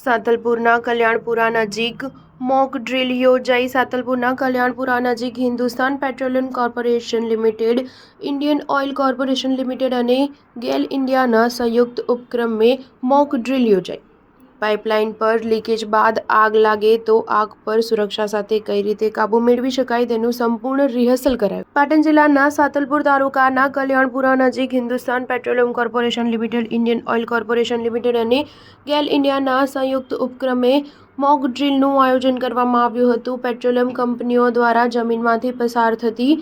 સાતલપુરના કલ્યાણપુરા નજીક mock drill યોજાઈ। સાતલપુરના કલ્યાણપુરા નજીક Hindustan Petroleum Corporation Limited, Indian Oil Corporation limited અને ગેલ ઇન્ડિયાના સંયુક્ત ઉપક્રમે મોક ડ્રીલ યોજાઈ। પાઇપલાઇન પર લીકેજ બાદ આગ લાગે તો આગ પર સુરક્ષા સાથે કઈ રીતે કાબૂ મેળવી શકાય તેનું સંપૂર્ણ રિહર્સલ કરાયું। પાટણ જિલ્લાના સાતલપુર તાલુકાના કલ્યાણપુરા નજીક Hindustan Petroleum Corporation Limited, Indian Oil Corporation limited અને ગેલ ઇન્ડિયાના સંયુક્ત ઉપક્રમે મોક ડ્રીલનું આયોજન કરવામાં આવ્યું હતું। પેટ્રોલિયમ કંપનીઓ દ્વારા જમીનમાંથી પસાર થતી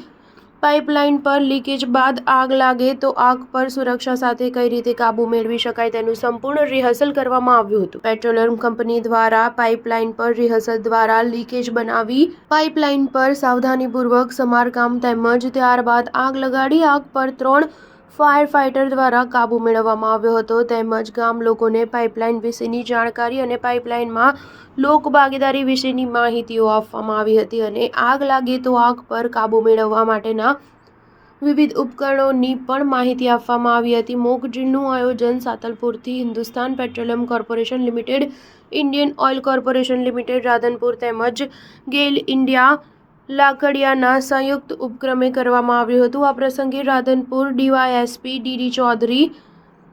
પાઇપલાઇન પર લીકેજ બાદ આગ લાગે તો આગ પર સુરક્ષા સાથે કઈ રીતે કાબૂ મેળવી શકાય તેનું સંપૂર્ણ રિહર્સલ કરવામાં આવ્યું હતું। પેટ્રોલિયમ કંપની દ્વારા પાઇપલાઇન પર રિહર્સલ દ્વારા લીકેજ બનાવી પાઇપલાઇન પર સાવધાનીપૂર્વક સમારકામ તેમજ ત્યારબાદ આગ લગાડી આગ પર 3 ફાયર ફાઇટર દ્વારા કાબૂ મેળવવામાં આવ્યો હતો તેમજ ગામ લોકોને પાઇપલાઇન વિશેની જાણકારી અને પાઇપલાઇનમાં લોક ભાગીદારી વિશેની માહિતીઓ આપવામાં આવી હતી અને આગ લાગે તો આગ પર કાબૂ મેળવવા માટેના વિવિધ ઉપકરણોની પણ માહિતી આપવામાં આવી હતી। મોક ડ્રીલનું આયોજન સાતલપુરથી Hindustan Petroleum Corporation Limited, Indian Oil Corporation Limited Radhanpur તેમજ ગેલ ઇન્ડિયા લાકડિયાના સંયુક્ત ઉપક્રમે કરવામાં આવ્યું હતું। આ પ્રસંગે રાધનપુર ડીવાયએસપી ડીડી ચૌધરી,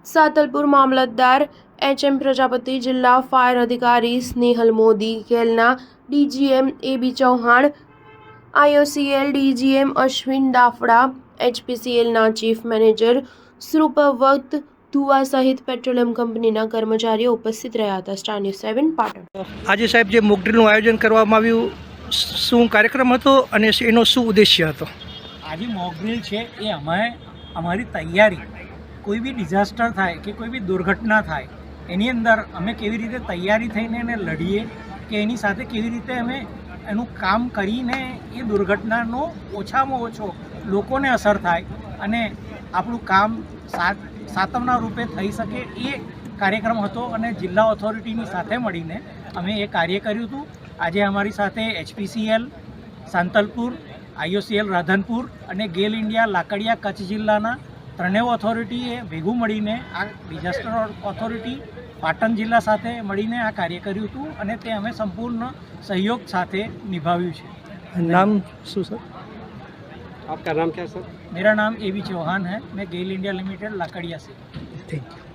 સાતલપુર મામલતદાર એચએમ પ્રજાપતિ, જિલ્લા ફાયર અધિકારી સ્નેહલ મોદી, ગેલના DGM AB Chauhan, IOCL DGM Ashwin Dafda, એચપીસીએલના ચીફ મેનેજર શ્રુપવત ધુવા સહિત પેટ્રોલિયમ કંપનીના કર્મચારીઓ ઉપસ્થિત રહ્યા હતા। Star News 7 Patan. આજે સાહેબ જે મોક ડ્રીલનું આયોજન કરવામાં આવ્યું, શું કાર્યક્રમ હતો અને એનો શું ઉદ્દેશ્ય હતો? આજે મોક ડ્રીલ છે એ અમારી તૈયારી, કોઈ બી ડિઝાસ્ટર થાય કે કોઈ બી દુર્ઘટના થાય એની અંદર અમે કેવી રીતે તૈયારી થઈને એને લડીએ કે એની સાથે કેવી રીતે અમે એનું કામ કરીને એ દુર્ઘટનાનો ઓછામાં ઓછો લોકોને અસર થાય અને આપણું કામ સાતમના રૂપે થઈ શકે એ કાર્યક્રમ હતો અને જિલ્લા ઓથોરિટીની સાથે મળીને અમે એ કાર્ય કર્યું હતું। આજે અમારી સાથે એચપીસીએલ સાંતલપુર, આઈઓસીએલ રાધનપુર અને ગેલ ઇન્ડિયા લાકડિયા કચ્છ જિલ્લાના ત્રણેય ઓથોરિટીએ ભેગું મળીને આ ડિઝાસ્ટર ઓથોરિટી પાટણ જિલ્લા સાથે મળીને આ કાર્ય કર્યું હતું અને તે અમે સંપૂર્ણ સહयोग સાથે નિભાવ્યું છે। नाम શું સર? आपका नाम क्या सर? मेरा नाम एबी चौहान है। मैं गेल इंडिया लिमिटेड लाकड़िया से। Thank you.